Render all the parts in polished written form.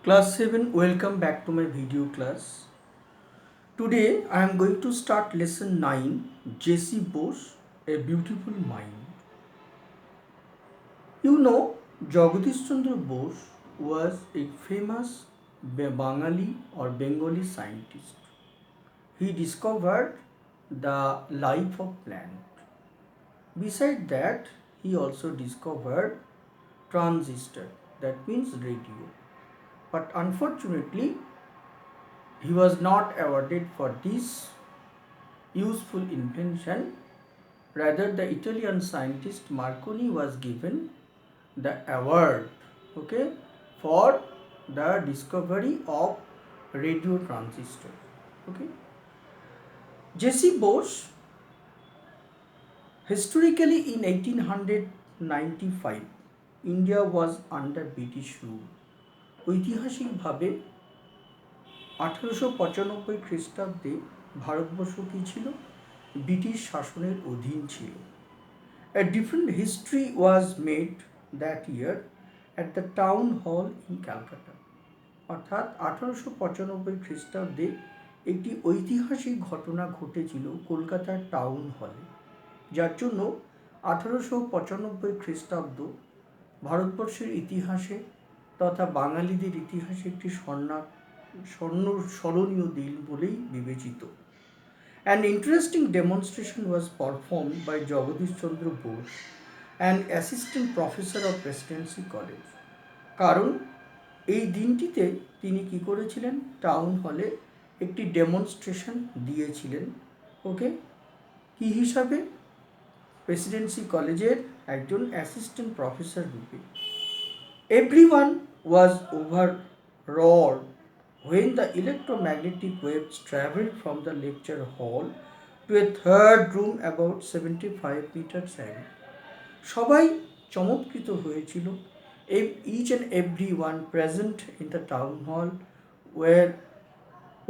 Class 7, welcome back to my video class. Today I am going to start lesson 9, J.C. Bose, A Beautiful Mind. You know, Jagadish Chandra Bose was a famous Bengali or Bengali scientist. He discovered the life of plant. Beside that, he also discovered transistor, that means radio. But unfortunately, he was not awarded for this useful invention. Rather, the Italian scientist Marconi was given the award, okay, for the discovery of radio transistor. Okay, J.C. Bose, historically in 1895, India was under British rule. ঐতিহাসিকভাবে 1895 খ্রিস্টাব্দে ভারতবর্ষ কী ছিল? British শাসনের অধীন ছিল। A different history was made that year at the town hall in Calcutta. অর্থাৎ 1895 খ্রিস্টাব্দে একটি ঐতিহাসিক ঘটনা ঘটেছিল কলকাতার টাউন হলে, যার জন্য 1895 খ্রিস্টাব্দ ভারতবর্ষের ইতিহাসে তথা বাঙালিদের ইতিহাসে একটি স্মরণীয় দিন বলেই বিবেচিত। An interesting demonstration was performed by Jagadish Chandra Bose, an assistant professor of Presidency College. কারণ এই দিনটিতে তিনি কি করেছিলেন? টাউন হলে একটি ডেমনস্ট্রেশন দিয়েছিলেন। ওকে, কি হিসাবে? প্রেসিডেন্সি কলেজের একজন অ্যাসিস্ট্যান্ট প্রফেসর রূপে। Everyone was overawed when the electromagnetic waves traveled from the lecture hall to a third room about 75 meters away. সবাই চমৎকৃত হয়েছিল। Each and everyone present in the town hall were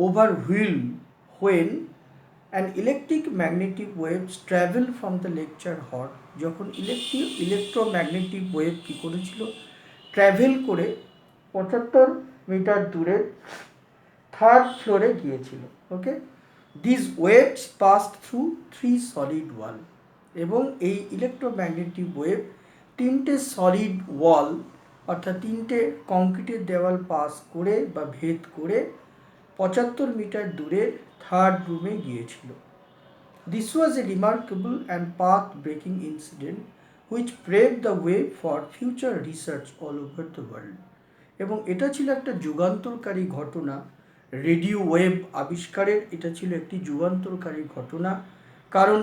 overwhelmed when an electromagnetic waves travel from the lecture hall. যখন electromagnetic wave কী করেছিল? Travel করে 75 metre দূরে third ফ্লোরে গিয়েছিল। Okay, this waves passed through 3 solid wall, এবং এই electromagnetic wave 3টে সলিড ওয়াল অর্থাৎ 3টে কংক্রিটের দেওয়াল পাস করে বা ভেদ করে 75 মিটার দূরে থার্ড রুমে গিয়েছিল। This was a remarkable and path breaking incident which paved the way for future research all over the world. এবং এটা ছিল একটা যুগান্তরকারী ঘটনা। রেডিও ওয়েভ আবিষ্কারের এটা ছিল একটি যুগান্তরকারী ঘটনা, কারণ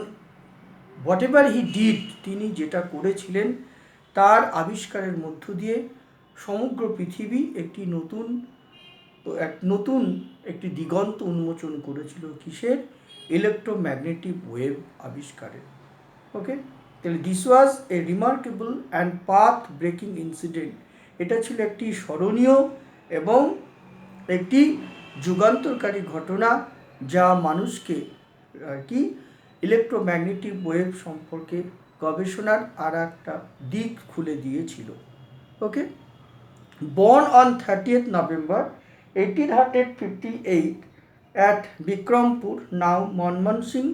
হোয়াট এভার হি ডিড, তিনি যেটা করেছিলেন তার আবিষ্কারের মধ্য দিয়ে সমগ্র পৃথিবী একটি নতুন একটি দিগন্ত উন্মোচন করেছিল। কিসের? ইলেকট্রোম্যাগনেটিক ওয়েভ আবিষ্কারের। ওকে, তাহলে this was a remarkable and path breaking incident. এটা ছিল একটি স্মরণীয় এবং একটি যুগান্তরকারী ঘটনা, যা মানুষকে কি ইলেকট্রোম্যাগনেটিক ওয়েভ সম্পর্কে গবেষণার আর একটা দিক খুলে দিয়েছিল। Okay, born on 30th November 1858 at Bikrampur, now Monmonsingh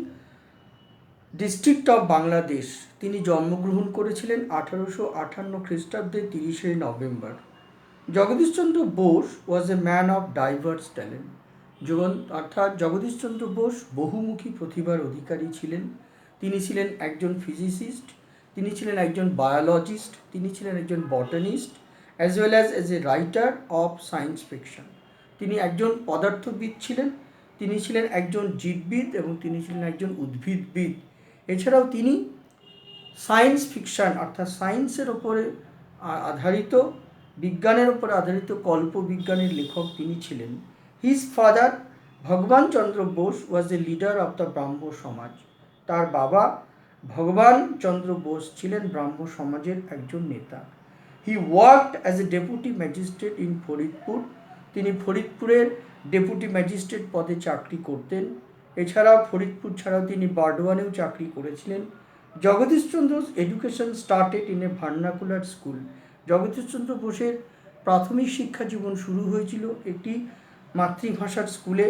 district of Bangladesh, তিনি জন্মগ্রহণ করেছিলেন 1858 খ্রিস্টাব্দে 30শে নভেম্বর। Jagadishchandra Bose was a man of diverse talent. অর্থাৎ জগদীশচন্দ্র বোস বহুমুখী প্রতিভার অধিকারী ছিলেন। তিনি ছিলেন একজন ফিজিসিস্ট, তিনি ছিলেন একজন বায়োলজিস্ট, তিনি ছিলেন একজন botanist, as well as a writer of science fiction. তিনি একজন পদার্থবিদ ছিলেন, তিনি ছিলেন একজন জীববিদ এবং তিনি ছিলেন একজন উদ্ভিদবিদ। এছাড়াও তিনি সায়েন্স ফিকশন অর্থাৎ সায়েন্সের ওপরে আধারিত, বিজ্ঞানের ওপরে আধারিত কল্পবিজ্ঞানের লেখক তিনি ছিলেন। হিজ ফাদার ভগবান Chandra Bose was a leader of the Brahmo সমাজ। তার বাবা ভগবান চন্দ্র বোস ছিলেন ব্রাহ্ম সমাজের একজন নেতা। হি worked as a deputy magistrate in Faridpur. তিনি ফরিদপুরের ডেপুটি ম্যাজিস্ট্রেট পদে চাকরি করতেন। এছাড়াও ফরিদপুর ছাড়াও তিনি বার্ডওয়ানেও চাকরি করেছিলেন। Jagadishchandra's education started in a vernacular school. Jagadishchandra বোসের প্রাথমিক শিক্ষা জীবন শুরু হয়েছিল একটি মাতৃভাষার স্কুলে।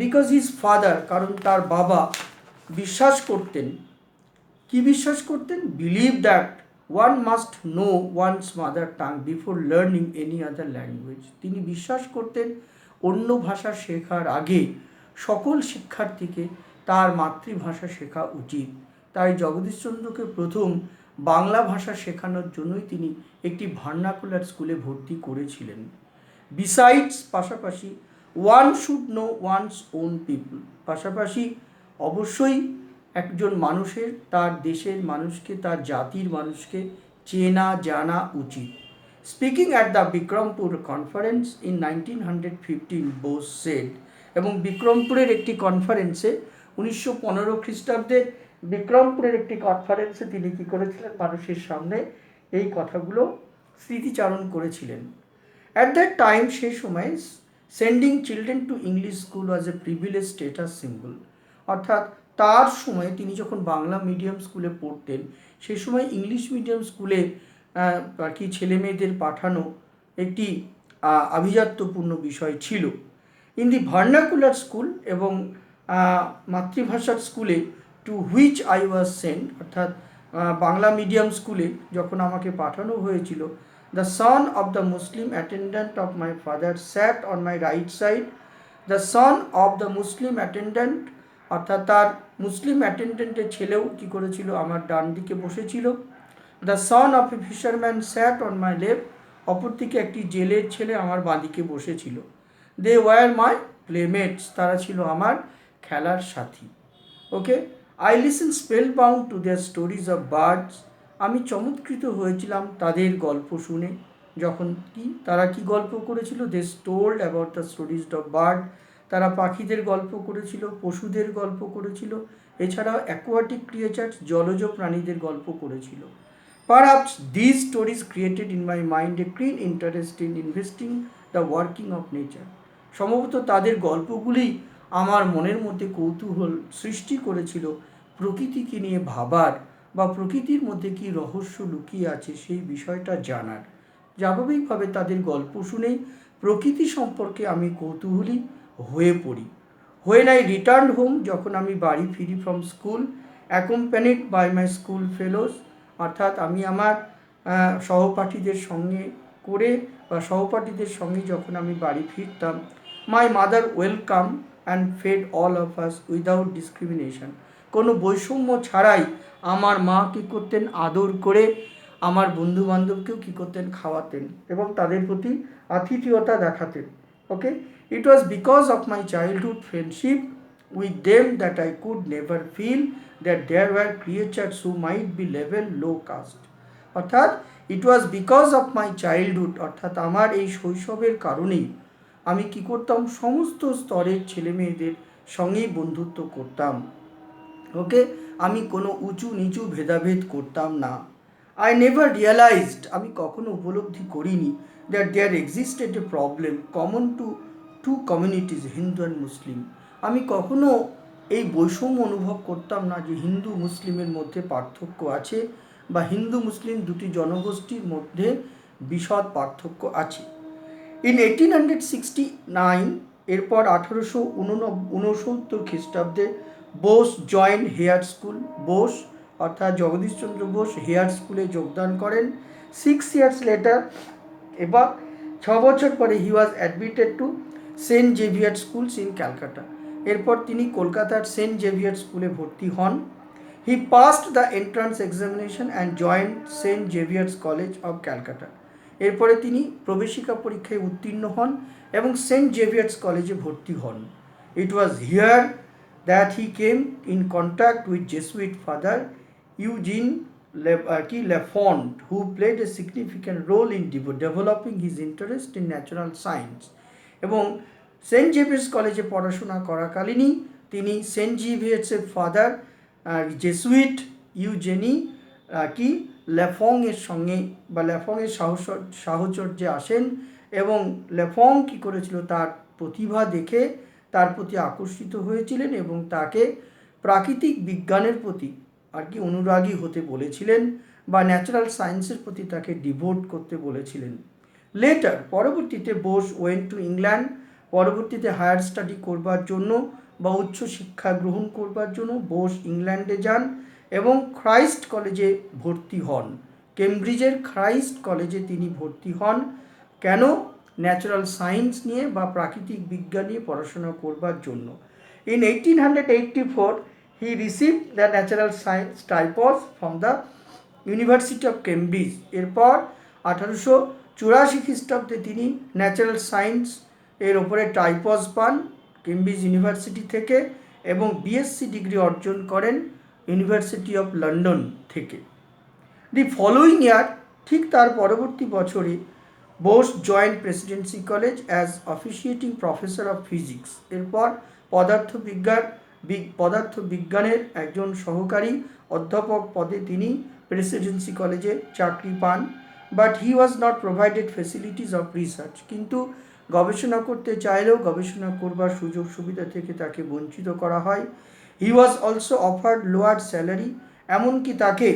বিকজ হিজ ফাদার, কারণ তার বাবা বিশ্বাস করতেন, কি বিশ্বাস করতেন? Believe that one must know one's mother tongue before learning any other language. তিনি বিশ্বাস করতেন অন্য ভাষা শেখার আগে সকল শিক্ষার্থীকে তার মাতৃভাষা শেখা উচিত। তাই জগদীশচন্দ্রকে প্রথম বাংলা ভাষা শেখানোর জন্যই তিনি একটি ভার্নাকুলার স্কুলে ভর্তি করেছিলেন। বিসাইডস, পাশাপাশি one should know one's own people, পাশাপাশি অবশ্যই একজন মানুষের তার দেশের মানুষকে, তার জাতির মানুষকে চেনা জানা উচিত। Speaking at the Bikrampur conference in 1915 Bose said, এবং বিক্রমপুরের একটি কনফারেন্সে 1915 খ্রিস্টাব্দে বিক্রমপুরের একটি কনফারেন্সে তিনি কী করেছিলেন? মানুষের সামনে এই কথাগুলো স্মৃতিচারণ করেছিলেন। অ্যাট দ্যাট টাইম, সেই সময় sending children to English school was A privilege status symbol. অর্থাৎ তার সময় তিনি যখন বাংলা মিডিয়াম স্কুলে পড়তেন, সেই সময় ইংলিশ মিডিয়াম স্কুলে আর কি ছেলে মেয়েদের পাঠানো একটি আভিজাত্যপূর্ণ বিষয় ছিল। ইন দি ভার্নাকুলার স্কুল, এবং মাতৃভাষার স্কুলে to which I was sent, অর্থাৎ বাংলা মিডিয়াম স্কুলে যখন আমাকে পাঠানো হয়েছিল, the son of the Muslim attendant of my father sat on my right side. The son of the Muslim attendant, অর্থাৎ তার মুসলিম অ্যাটেন্ডেন্টের ছেলেও কী করেছিল? আমার ডান দিকে বসেছিল। The son of a fisherman sat on my left, অপরদিকে একটি জেলের ছেলে আমার বাঁদিকে বসেছিল। দে ওয়ার মাই প্লেমেটস, তারা ছিল আমার খেলার সাথী। Okay, I listen spellbound to their stories of birds, আমি চমৎকৃত হয়েছিলাম তাদের গল্প শুনে। যখন তারা কি গল্প করেছিল? They told about the stories of bird, তারা পাখিদের গল্প করেছিল, পশুদের গল্প করেছিল, এছাড়াও অ্যাকোয়াটিক ক্রিয়েচার্স, জলজ প্রাণীদের গল্প করেছিল। Perhaps this stories created in my mind a clean interest in investing the working of nature, সম্ভবত তাদের গল্পগুলি আমার মনের মধ্যে কৌতূহল সৃষ্টি করেছিল প্রকৃতিকে নিয়ে ভাবার, বা প্রকৃতির মধ্যে কি রহস্য লুকিয়ে আছে সেই বিষয়টা জানার। স্বাভাবিকভাবে তাদের গল্প শুনেই প্রকৃতি সম্পর্কে আমি কৌতূহলী হয়ে পড়ি। হোয়েন আই রিটার্ন হোম, যখন আমি বাড়ি ফিরি from school, accompanied by my school fellows, অর্থাৎ আমি আমার সহপাঠীদের সঙ্গে করে বা সহপাঠীদের সঙ্গে যখন আমি বাড়ি ফিরতাম, my mother welcome and fed all of us without discrimination, কোনো বৈষম্য ছাড়াই আমার মা কী করতেন? আদর করে আমার বন্ধুবান্ধবকেও কী করতেন? খাওয়াতেন এবং তাদের প্রতি আতিথেয়তা দেখাতেন। ওকে, it was because of my childhood friendship with them that I could never feel that there were creatures who might be labeled low caste. অর্থাৎ it was because of my childhood, অর্থাৎ আমার এই শৈশবের কারণেই আমি কি করতাম? সমস্ত স্তরের ছেলে মেয়েদের সঙ্গেই বন্ধুত্ব করতাম। ওকে, আমি কোনো উঁচু নিচু ভেদাভেদ করতাম না। আই নেভার রিয়েলাইজড, আমি কখনো উপলব্ধি করিনি that there existed a problem common to two communities, Hindu and Muslim. আমি কখনো এই বৈষম্য অনুভব করতাম না যে হিন্দু মুসলিমের মধ্যে পার্থক্য আছে, বা হিন্দু মুসলিম দুটি জনগোষ্ঠীর মধ্যে বিশদ পার্থক্য আছে। ইন 1869, এরপর 1869 খ্রিস্টাব্দে Bose joined Hare school, Bose অর্থাৎ জগদীশচন্দ্র বোস হেয়ার স্কুলে যোগদান করেন। 6 years লেটার, এবং 6 বছর পরে he was admitted to saint Xavier schools in Calcutta, এরপর তিনি কলকাতার সেন্ট জেভিয়ার স্কুলে ভর্তি হন। He passed the entrance examination and joined saint Xavier's college of Calcutta, এরপরে তিনি প্রবেশিকা পরীক্ষায় উত্তীর্ণ হন এবং সেন্ট জেভিয়ার্স কলেজে ভর্তি হন। It was here that he came in contact with Jesuit father Eugene Lafont, who played a significant role in developing his interest in natural science. এবং সেন্ট জেভিয়ার্স কলেজে পড়াশোনা করাকালীনই তিনি সেন্ট জেভিয়ার্সের ফাদার জেসুইট ইউজেনি ল্যাফংয়ের সঙ্গে বা ল্যাফংয়ের সাহচর্যে আসেন, এবং ল্যাফং কী করেছিল? তার প্রতিভা দেখে তার প্রতি আকর্ষিত হয়েছিলেন এবং তাকে প্রাকৃতিক বিজ্ঞানের প্রতি অনুরাগী হতে বলেছিলেন, বা ন্যাচারাল সায়েন্সের প্রতি তাকে ডিভোট করতে বলেছিলেন। লেটার পরবর্তীতে বোস ওয়েন্ট টু ইংল্যান্ড, পরবর্তীতে হায়ার স্টাডি করবার জন্য বা উচ্চ শিক্ষা গ্রহণ করবার জন্য বোস ইংল্যান্ডে যান এবং ক্রাইস্ট কলেজে ভর্তি হন। কেমব্রিজের ক্রাইস্ট কলেজে তিনি ভর্তি হন। কেন? ন্যাচারাল সায়েন্স নিয়ে বা প্রাকৃতিক বিজ্ঞান নিয়ে পড়াশোনা করবার জন্য। In 1884 he receive the natural science types from the university of Cambridge. এরপর 1884 খ্রিস্টাব্দে তিনি ন্যাচারাল সায়েন্স এর ওপরে টাইপস পান কেমব্রিজ ইউনিভার্সিটি থেকে এবং বিএসসি ডিগ্রি অর্জন করেন ইউনিভার্সিটি অফ লন্ডন থেকে। দি ফলোয়িং ইয়ার, ঠিক তার পরবর্তী বছরে Bose joint Presidency college as অফিসিয়েটিং professor of physics. এরপর পদার্থবিজ্ঞানের একজন সহকারী অধ্যাপক পদে তিনি প্রেসিডেন্সি কলেজে চাকরি পান। But he was not provided facilities of research, কিন্তু গবেষণা করতে চাইলেও গবেষণা করবার সুযোগ সুবিধা থেকে তাকে বঞ্চিত করা হয়। He was also offered lower salary, এমনকি তাকে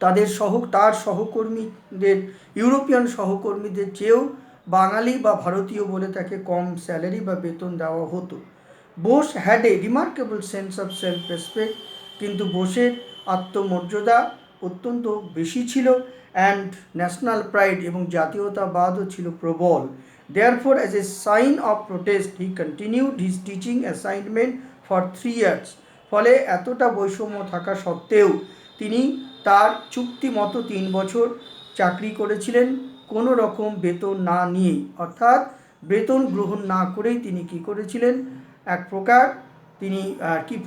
তার সহকর্মীদের, ইউরোপিয়ান সহকর্মীদের চেয়েও বাঙালি বা ভারতীয় বলে তাকে কম স্যালারি বা বেতন দেওয়া হতো। Bose had a remarkable sense of self respect, কিন্তু বোসের আত্মমর্যাদা অত্যন্ত বেশি ছিল অ্যান্ড ন্যাশনাল প্রাইড এবং জাতীয়তাবাদও ছিল প্রবল। Therefore as a sign of protest he continued his teaching assignment for 3 years। ফলে এতটা বৈষম্য থাকা সত্ত্বেও তিনি তার চুক্তি মতো 3 বছর চাকরি করেছিলেন কোনো রকম বেতন না নিয়েই, অর্থাৎ বেতন গ্রহণ না করেই তিনি কী করেছিলেন, এক প্রকার তিনি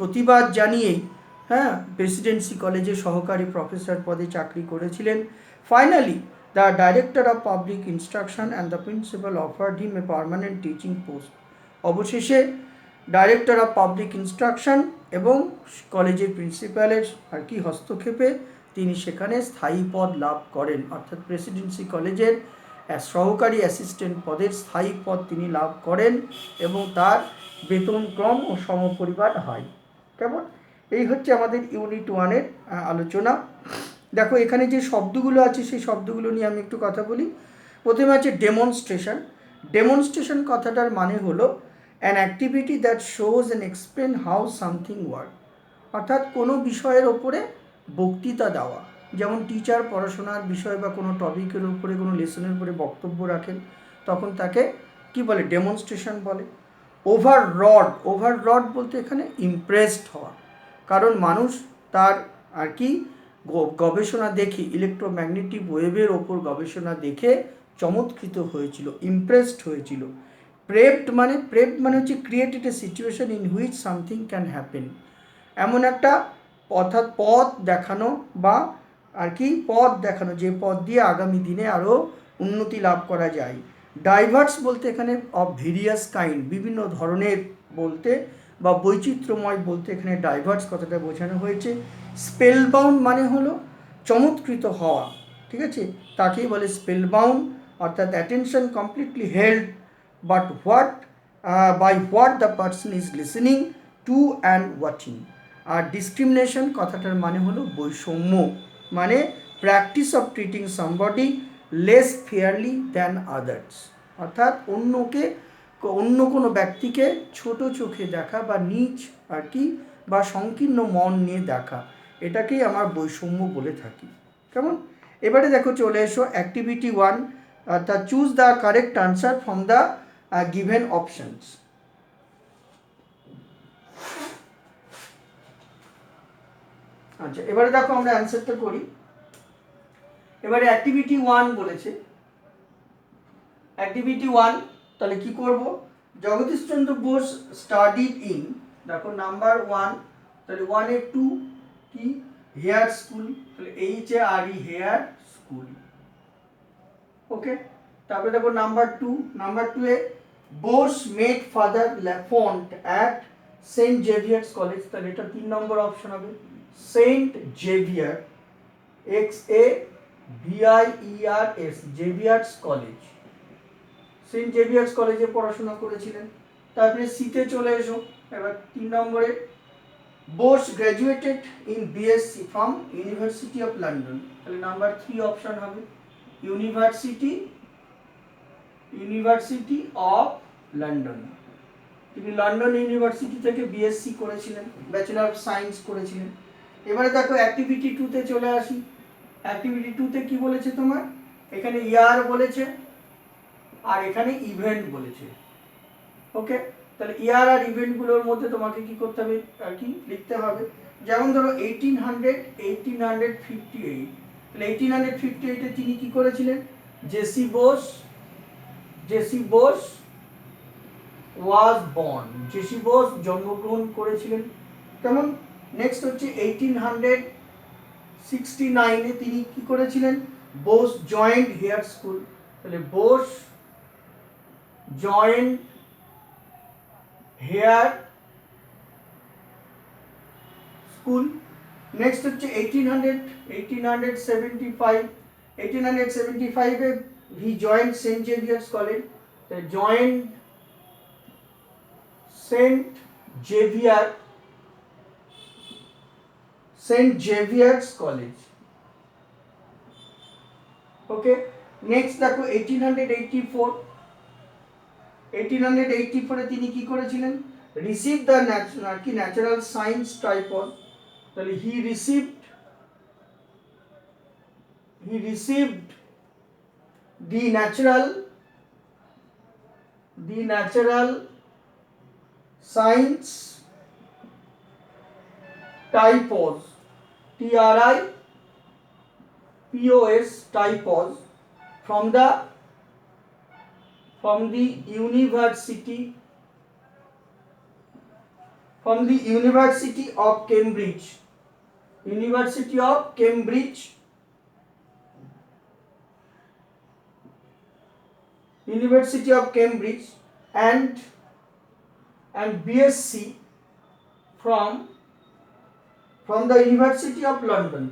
প্রতিবাদ জানিয়েই প্রেসিডেন্সি কলেজে সহকারী প্রফেসর পদে চাকরি করেছিলেন। Finally the director of public instruction and the principal offered him a permanent teaching post. অবশেষে ডাইরেক্টর অফ পাবলিক ইনস্ট্রাকশন এবং কলেজের প্রিন্সিপালের হস্তক্ষেপে তিনি সেখানে স্থায়ী পদ লাভ করেন, অর্থাৎ প্রেসিডেন্সি কলেজের সহকারী অ্যাসিস্ট্যান্ট পদের স্থায়ী পদ তিনি লাভ করেন এবং তার বেতনক্রম ও সমপরিমাণ হয়। কেমন? এই হচ্ছে আমাদের ইউনিট 1-এর আলোচনা। দেখো এখানে যে শব্দগুলো আছে সেই শব্দগুলো নিয়ে আমি একটু কথা বলি। প্রথমে আছে ডেমনস্ট্রেশন। ডেমনস্ট্রেশন কথাটার মানে হলো an activity that shows and explain how something work, অর্থাৎ কোনো বিষয়ের ওপরে বক্তৃতা দেওয়া। যেমন টিচার পড়াশোনার বিষয় বা কোনো টপিকের উপরে কোনো লেসনের উপরে বক্তব্য রাখেন, তখন তাকে কি বলে? ডেমনস্ট্রেশন বলে। ওভাররড বলতে এখানে ইমপ্রেসড হওয়া, কারণ মানুষ তার গবেষণা দেখে, ইলেকট্রোম্যাগনেটিক ওয়েভের ওপর গবেষণা দেখে চমৎকৃত হয়েছিল, ইমপ্রেসড হয়েছিল। প্রেভড মানে হচ্ছে created a situation in which something can happen, এমন একটা অর্থাৎ পথ দেখানো বা পথ দেখানো যে পথ দিয়ে আগামী দিনে আরও উন্নতি লাভ করা যায়। ডাইভার্স বলতে এখানে অফ ভেরিয়াস কাইন্ড, বিভিন্ন ধরনের বলতে বা বৈচিত্র্যময় বলতে এখানে ডাইভার্স কথাটা বোঝানো হয়েছে। স্পেলবাউন্ড মানে হলো চমৎকৃত হওয়া, ঠিক আছে, তাকেই বলে স্পেলবাউন্ড, অর্থাৎ attention completely held but by what the person is listening to and watching। আর ডিসক্রিমিনেশন কথাটার মানে হলো বৈষম্য, মানে practice of treating somebody less fairly than others, অর্থাৎ অন্য কোনো ব্যক্তিকে ছোট চোখে দেখা বা নিচ বা সংকীর্ণ মন নিয়ে দেখা, এটাকেই আমার বৈষম্য বলে থাকি। কেমন? এবারে দেখো চলে এসো অ্যাক্টিভিটি 1, অর্থাৎ choose the correct answer from the given options। আচ্ছা, এবারে দেখো আমরা অ্যান্সারটা করি। এবারে অ্যাক্টিভিটি 1 বলেছে। অ্যাক্টিভিটি 1 তাহলে কি করব? জগদীশচন্দ্র বোস স্টাডিড ইন, দেখো নাম্বার 1, তাহলে 1 এর 2 কি? হেয়ার স্কুল, তাহলে HARE হেয়ার স্কুল। ওকে, তারপরে দেখো নাম্বার 2 এ Bose made Father Lafont at Saint Xavier's college, তাহলে এটা 3 নম্বর অপশন হবে, Saint Xavier, XAVIERS, Xavier's college, Saint Xavier's কলেজে পড়াশোনা করেছিলেন। তারপরে সিতে চলে এসো, এবার 3 নম্বরে Bose graduated in BSc from university of London, তাহলে নাম্বার 3 অপশন হবে, ইউনিভার্সিটি ইউনিভার্সিটি অফ লন্ডন। তিনি লন্ডন ইউনিভার্সিটি থেকে বিএসসি করেছিলেন, ব্যাচেলর অফ সায়েন্স করেছিলেন। এবারে দেখো অ্যাক্টিভিটি 2 তে চলে আসি। অ্যাক্টিভিটি 2 তে কি বলেছে তোমার, এখানে ইয়ার বলেছে আর এখানে ইভেন্ট বলেছে। ওকে, তাহলে ইয়ার আর ইভেন্টগুলোর মধ্যে তোমাকে কি করতে হবে আর কি লিখতে হবে। যেমন ধরো 1858, তাহলে 1858 এ তিনি কি করেছিলেন, J C Bose was born, J C Bose জন্মগ্রহণ করেছিলেন। কেমন, নেক্সট হচ্ছে 1869 এ তিনি কি করেছিলেন, বোস জয়েন্ট হেয়ার স্কুল, তাহলে Bose joined Hare school. Next হচ্ছে 1875 এ he joined saint Xavier's college, joined saint Xavier's college. Okay, next দেখো 1884 এ তিনি কি করেছিলেন, receive the natural science tripos, তাহলে he received the natural science typos, TRIPOS typos from the University of Cambridge, and BSc from the University of London,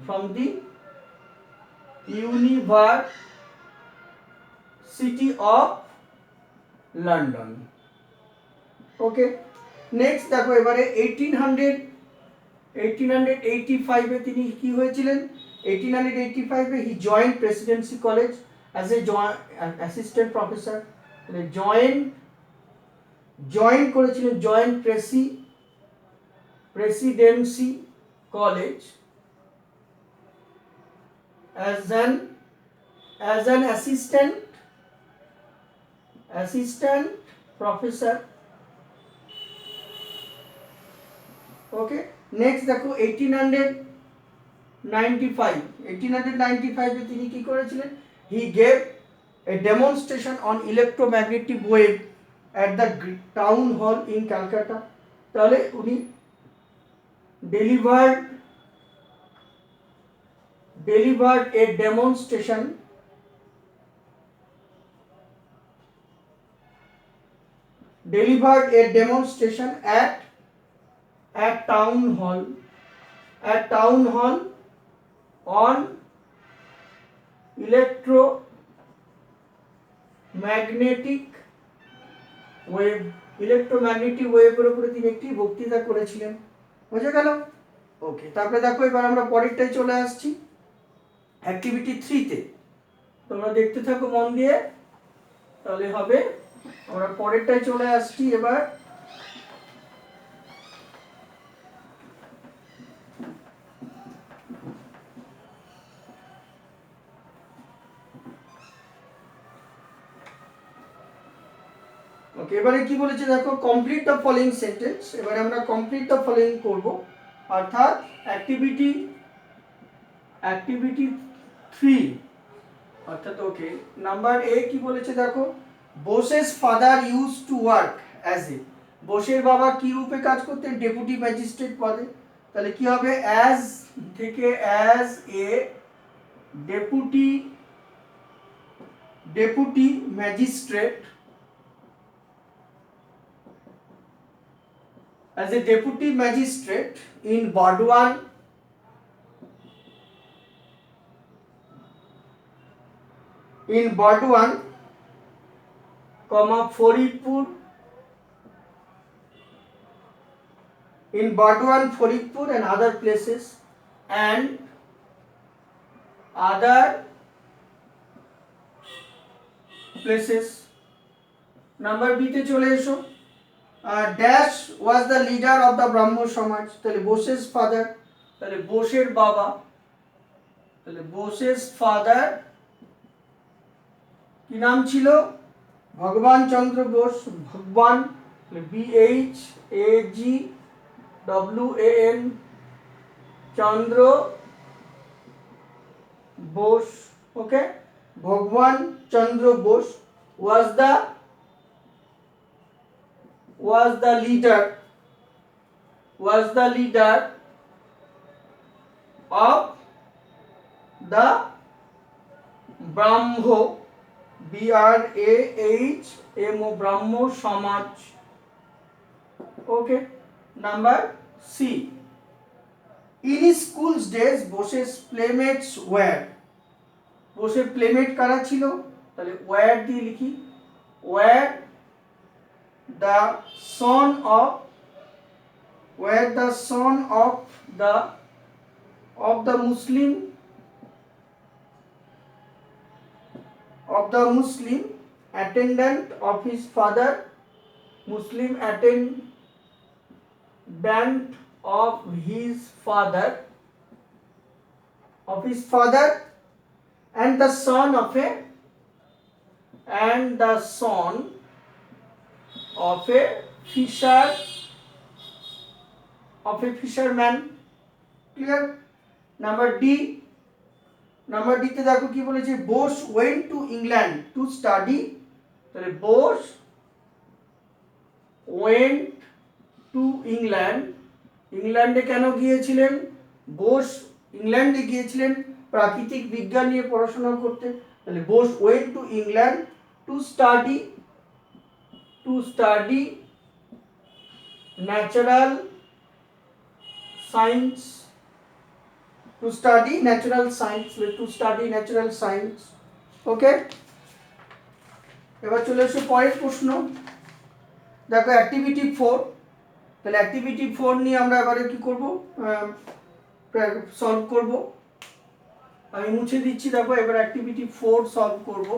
okay, next দেখো এবারে 1885 এ তিনি কি হয়েছিলেন, 1885 এ he joined Presidency college as a assistant professor, তাহলে join করেছিলেন joined Presidency college as an assistant professor। Okay, next দেখো 1895 এ তিনি কি করেছিলেন, he gave a demonstration on electromagnetic wave at the town hall in Calcutta, তাহলে উনি delivered a demonstration at town hall on electromagnetic ওয়েভের উপরে তিনি একটি বক্তৃতা করেছিলেন। বুঝে গেল? ওকে, তারপরে দেখো এবার আমরা পরেরটাই চলে আসছি, অ্যাক্টিভিটি 3 তে। তোমরা দেখতে থাকো মন দিয়ে, তাহলে হবে। আমরা পরেরটাই চলে আসছি এবার। ওকে, এবারে কি বলেছে দেখো, কমপ্লিট দ্য ফলোইং সেন্টেন্স। এবারে আমরা কমপ্লিট দ্য ফলোইং করব, অর্থাৎ অ্যাক্টিভিটি 3, অর্থাৎ ওকে নাম্বার এ কি বলেছে দেখো, Bose's father use to work as a, বোসের বাবা কি রূপে কাজ করতেন, ডেপুটি ম্যাজিস্ট্রেট পদে। তাহলে কি হবে, অ্যাজ থেকে as a deputy magistrate, as a deputy magistrate in Burdwan, Faridpur and other places, number বিতে চলে এসো। Dash was the leader of the Brahmo Samaj, তাহলে বোসেস ফাদার, তাহলে বোসের বাবা, তাহলে বোসেস ফাদার কি নাম ছিল? ভগবান চন্দ্র বোস, ভগবান, BHAGWAN চন্দ্র বোস, ওকে, ভগবান Chandra Bose was the leader of the Brahmo, BRAHMO Brahmo Samaj, okay. Number C, in school days Bose's playmates were, বসে প্লেমেট কারা ছিল? তাহলে ওয়্যার দিয়ে লিখি, were the son of, were the son of the Muslim, attendant of his father, Muslim attendant of his father, and the son of a fisherman, clear? Number D, তে দেখো কি বলেছে, Bose went to England to study, তাহলে Bose went to England, ইংল্যান্ডে কেন গিয়েছিলেন? বোস ইংল্যান্ডে গিয়েছিলেন প্রাকৃতিক বিজ্ঞান নিয়ে পড়াশোনা করতে, তাহলে Bose went to England to study natural science, okay. এবার চলে এসো পরের প্রশ্ন, দেখো অ্যাক্টিভিটি 4, তাহলে অ্যাক্টিভিটি 4 নিয়ে আমরা এবারে কি করব, সলভ করব। আমি মুছে দিচ্ছি, দেখো এবার অ্যাক্টিভিটি 4 সলভ করব।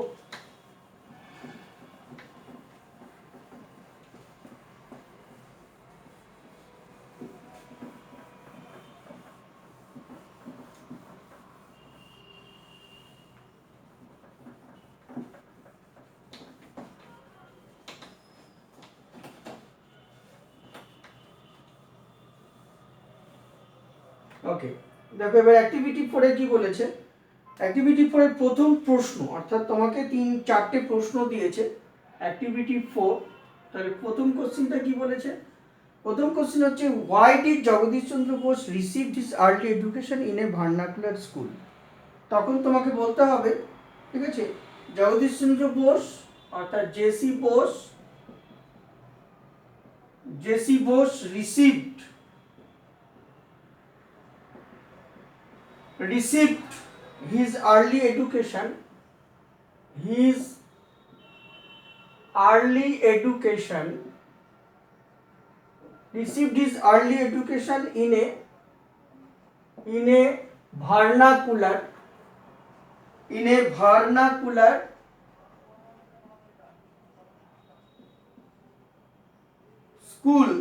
ওকে, দেখো এবার অ্যাক্টিভিটি 4 এ কি বলেছে, অ্যাক্টিভিটি 4 এর প্রথম প্রশ্ন, অর্থাৎ তোমাকে 3-4টে প্রশ্ন দিয়েছে অ্যাক্টিভিটি 4, তাহলে প্রথম কোশ্চেনটা কি বলেছে? প্রথম কোশ্চেন হচ্ছে, why did Jagadish Chandra Bose received his early education in a vernacular school? তখন তোমাকে বলতে হবে, ঠিক আছে, জগদীশ চন্দ্র বোস অর্থাৎ J C Bose received his early education in a vernacular school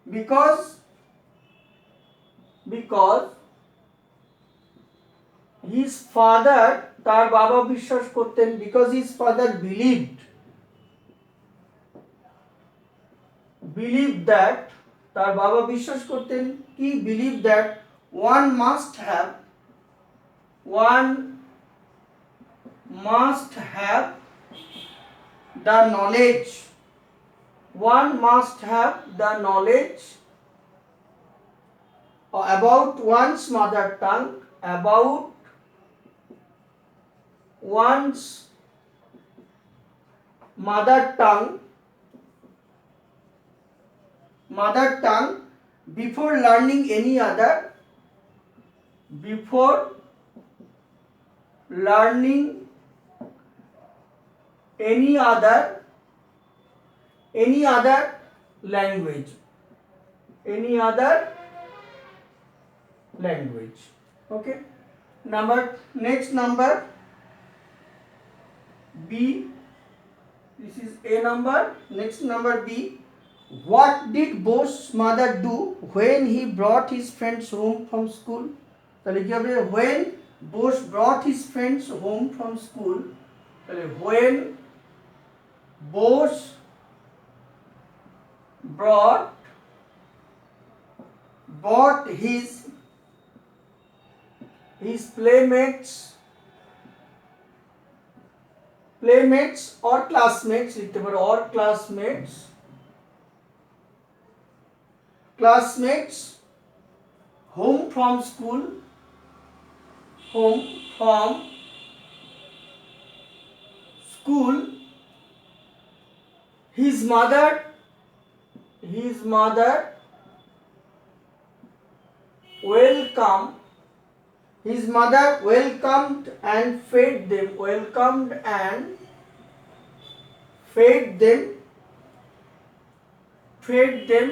because his father, তার বাবা বিশ্বাস করতেন, because his father believed that, তার বাবা বিশ্বাস করতেন কি, believed that one must have the knowledge about one's mother tongue, before learning any other language, okay. Next number B, This is A number. Next number B. What did Bosch's mother do when he brought his friends home from school? তাহলে কি হবে when Bosch brought his friends home from school, তাহলে when Bosch brought his playmates or classmates লিখতে পারো or classmates home from school, his mother welcomed and fed them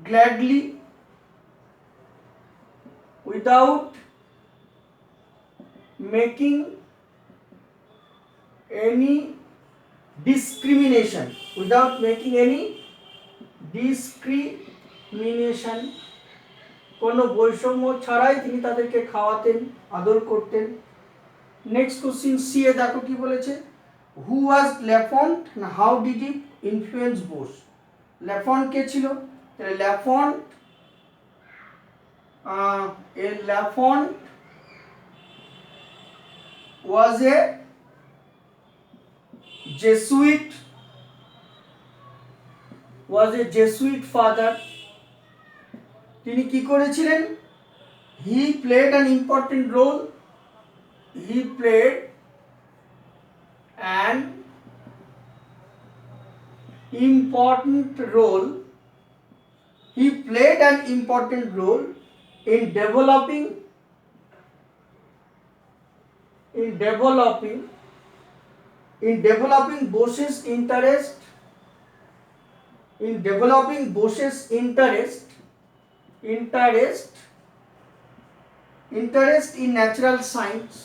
gladly without making any discrimination, কোনো বৈষম্য ছাড়াই তিনি তাদেরকে খাওয়াতেন, আদর করতেন। নেক্সট কোশ্চিন সি এ দেখো কি বলেছে, হু ওয়াজ ল্যাফন্ট না how did he influence Bose? Lafont কে ছিল? Lafont was a Jesuit father. তিনি কি করেছিলেন? He played an important role in developing Bosch's interest in natural science.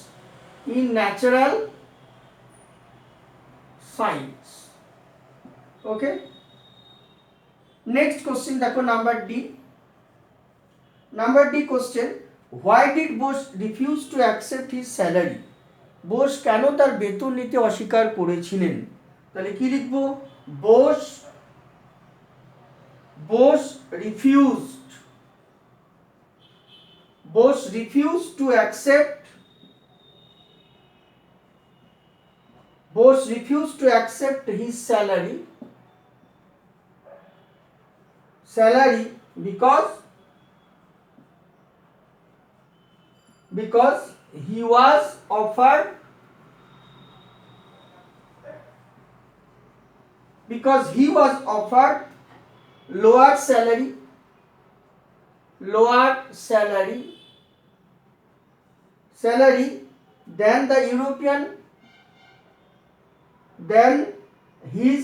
Okay, next question দেখো number D question, why did Bosch refuse to accept his salary? Bose কেন তার বেতন নিতে অস্বীকার করেছিলেন? তাহলে কি লিখবো? Bosch refused to accept his salary because he was offered lower salary than the European his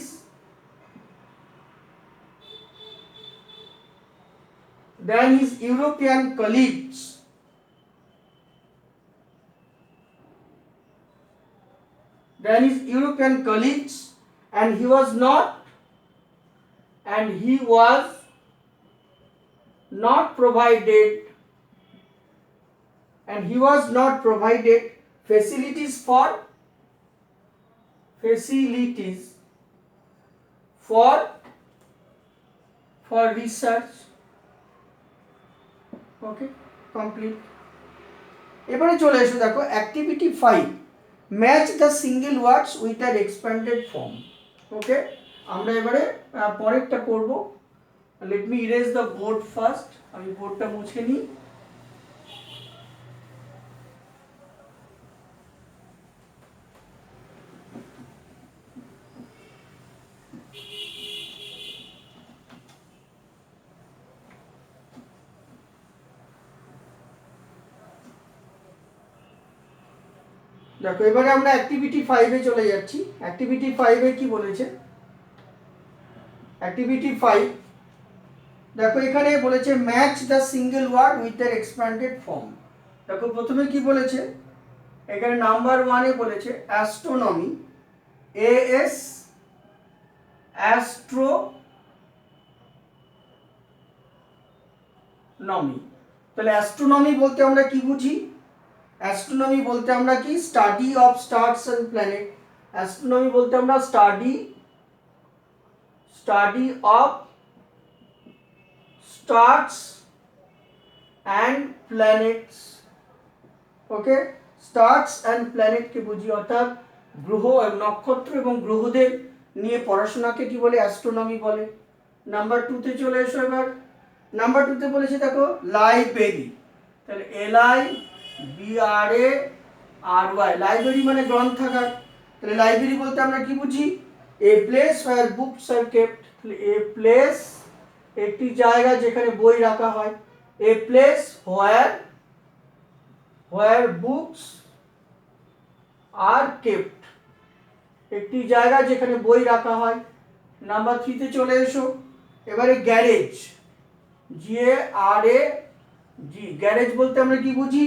European colleagues. And he was not provided facilities for research. Okay, complete. এবারে চলে এসো দেখো activity 5, match the single words with their expanded form. Okay, আমরা এবারে পরেরটা করব। Let me erase the board first, আমি বোর্ডটা মুছে নিই। দেখো এবারে আমরা অ্যাক্টিভিটি 5 এ চলে যাচ্ছি। অ্যাক্টিভিটি 5 এ কি বলেছে? অ্যাক্টিভিটি 5 দেখো এখানে বলেছে match the single word with their expanded form. দেখো প্রথমে কি বলেছে, এখানে নাম্বার 1 এ বলেছে অ্যাস্ট্রোনমি, AS অ্যাস্ট্রোনমি। তাহলে অ্যাস্ট্রোনমি বলতে আমরা কি বুঝি? অ্যাস্ট্রোনমি বলতে আমরা কি? Study of stars and planet. Astronomy বলতে আমরা study of stars and planets. Okay, stars and প্ল্যানেটকে বুঝি, অর্থাৎ গ্রহ, নক্ষত্র এবং গ্রহদের নিয়ে পড়াশোনাকে কি বলে? অ্যাস্ট্রোনমি বলে। নাম্বার 2তে চলে এসো এবার। নাম্বার 2তে বলেছে দেখো লাইব্রেরি। তাহলে LIBRARY, লাইব্রেরি মানে গ্রন্থাগার। তাহলে লাইব্রেরি বলতে আমরা কি বুঝি? A place where books are kept. তাহলে এ প্লেস একটি জায়গা যেখানে বই রাখা হয়। A place where books are kept, একটি জায়গা যেখানে বই রাখা হয়। নাম্বার 3তে চলে এসো এবারে গ্যারেজ, GARAG। গ্যারেজ বলতে আমরা কি বুঝি?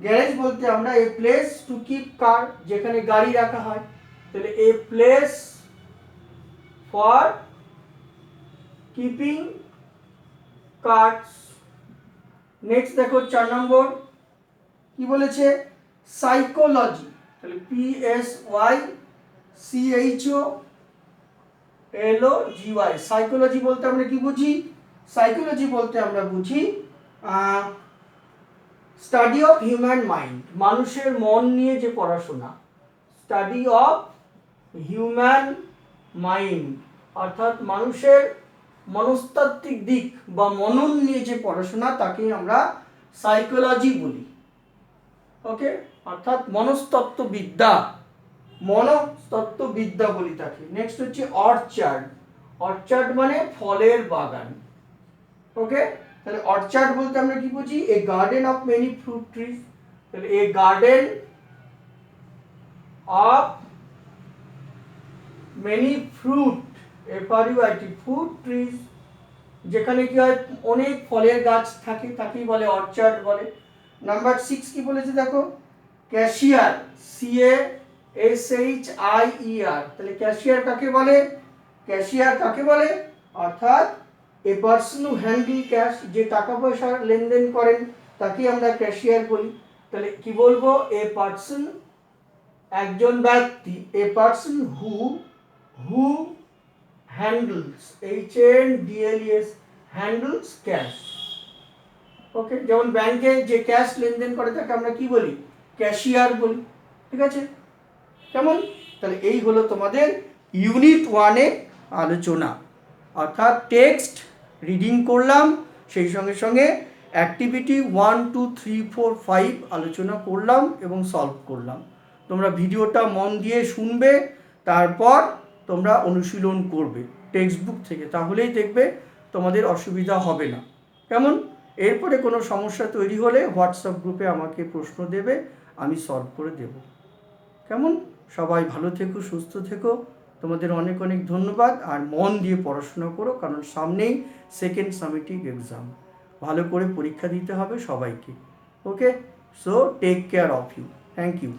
গ্যারেজ বলতে আমরা a place to keep car, যেখানে গাড়ি রাখা হয়। তাহলে a place for keeping cars. Next দেখো 4 নম্বর কি বলেছে? সাইকোলজি। তাহলে PSYCHOLOGY। সাইকোলজি বলতে আমরা কি বুঝি? সাইকোলজি বলতে আমরা বুঝি স্টাডি অফ হিউম্যান মাইন্ড, মানুষের মন নিয়ে যে পড়াশোনা। স্টাডি অফ হিউম্যান মাইন্ড, অর্থাৎ মানুষের মনস্তাত্ত্বিক দিক বা মনন নিয়ে যে পড়াশোনা, তাকে আমরা সাইকোলজি বলি। ওকে, অর্থাৎ মনস্তত্ত্ববিদ্যা বলি তাকে। নেক্সট হচ্ছে অর্চার্ড। অর্চার্ড মানে ফলের বাগান। ওকে, তাহলে অর্চার্ড বলতে আমরা কি বুঝি? A garden of many fruit trees. তাহলে a garden of many fruit trees, যেখানে কি হয়? অনেক ফলের গাছ থাকে, তাকেই বলে অর্চার্ড বলে। নাম্বার 6 কি বলেছে দেখো? Cashier, CASHIER। তাহলে ক্যাশিয়ার কাকে বলে? ক্যাশিয়ার কাকে বলে? অর্থাৎ এ পার্সন হু হ্যান্ডেল ক্যাশ, যে টাকা পয়সা লেনদেন করেন তাকে আমরা ক্যাশিয়ার বলি। তাহলে কি বলবো? এ পার্সন, একজন ব্যক্তি, a person who handles, HANDLES, handles cash. Okay, যেমন ব্যাংকে যে ক্যাশ লেনদেন করে তাকে আমরা কি বলি? ক্যাশিয়ার বলি। ঠিক আছে, কেমন? তাহলে এই হলো তোমাদের ইউনিট 1-এ আলোচনা, অর্থাৎ টেক্সট রিডিং করলাম, সেই সঙ্গে সঙ্গে অ্যাক্টিভিটি 1, 2, 3, 4, 5 আলোচনা করলাম এবং সলভ করলাম। তোমরা ভিডিওটা মন দিয়ে শুনবে, তারপর তোমরা অনুশীলন করবে টেক্সট বুক থেকে, তাহলেই দেখবে তোমাদের অসুবিধা হবে না। কেমন? এরপরে কোনো সমস্যা তৈরি হলে হোয়াটসঅ্যাপ গ্রুপে আমাকে প্রশ্ন দেবে, আমি সলভ করে দেব। কেমন? সবাই ভালো থেকো, সুস্থ থেকো, তোমাদের অনেক অনেক ধন্যবাদ। আর মন দিয়ে পড়াশোনা করো, কারণ সামনেই সেকেন্ড সামেটিভ এক্সাম, ভালো করে পরীক্ষা দিতে হবে সবাইকে। Okay, so take care of you. Thank you.